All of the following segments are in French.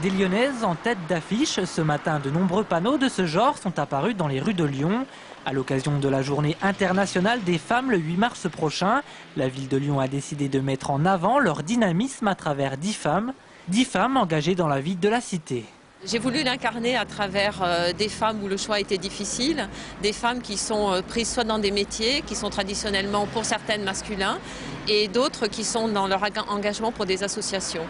Des Lyonnaises en tête d'affiche. Ce matin, de nombreux panneaux de ce genre sont apparus dans les rues de Lyon. À l'occasion de la journée internationale des femmes le 8 mars prochain, la ville de Lyon a décidé de mettre en avant leur dynamisme à travers 10 femmes engagées dans la vie de la cité. J'ai voulu l'incarner à travers des femmes où le choix était difficile, des femmes qui sont prises soit dans des métiers qui sont traditionnellement pour certaines masculins et d'autres qui sont dans leur engagement pour des associations.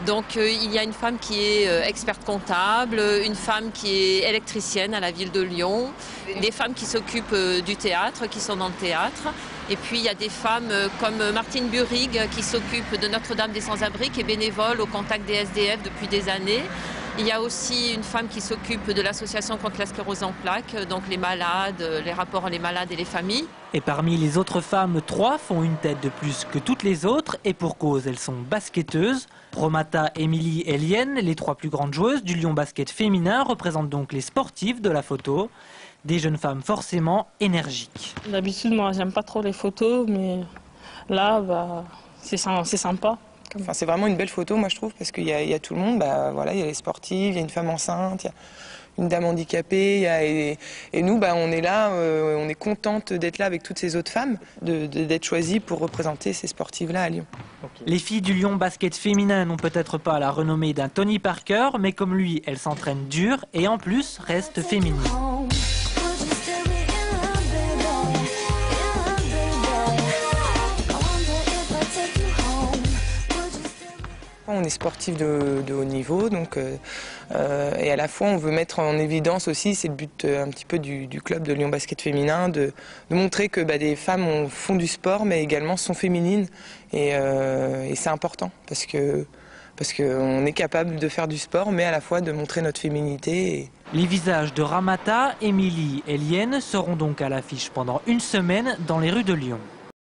Donc il y a une femme qui est experte comptable, une femme qui est électricienne à la ville de Lyon, des femmes qui s'occupent du théâtre, qui sont dans le théâtre. Et puis il y a des femmes comme Martine Burig qui s'occupe de Notre-Dame des Sans-Abri, qui est bénévole au contact des SDF depuis des années. Il y a aussi une femme qui s'occupe de l'association contre la sclérose en plaques, donc les malades, les rapports entre les malades et les familles. Et parmi les autres femmes, 3 font une tête de plus que toutes les autres et pour cause, elles sont basketteuses. Romata, Émilie et Lienne, les 3 plus grandes joueuses du Lyon Basket féminin, représentent donc les sportives de la photo. Des jeunes femmes forcément énergiques. D'habitude, moi, j'aime pas trop les photos, mais là, c'est sympa. Enfin, c'est vraiment une belle photo, moi je trouve, parce qu'il y a tout le monde. Voilà, il y a les sportives, il y a une femme enceinte, il y a une dame handicapée, et nous, on est là, on est contente d'être là avec toutes ces autres femmes, d'être choisies pour représenter ces sportives-là à Lyon. Les filles du Lyon Basket féminin n'ont peut-être pas la renommée d'un Tony Parker, mais comme lui, elles s'entraînent dur et en plus restent féminines. On est sportif de haut niveau, donc, et à la fois on veut mettre en évidence aussi, c'est le but un petit peu du club de Lyon Basket féminin, de montrer que des femmes font du sport mais également sont féminines et c'est important parce qu'on est capable de faire du sport mais à la fois de montrer notre féminité. Les visages de Ramata, Émilie et Lienne seront donc à l'affiche pendant une semaine dans les rues de Lyon.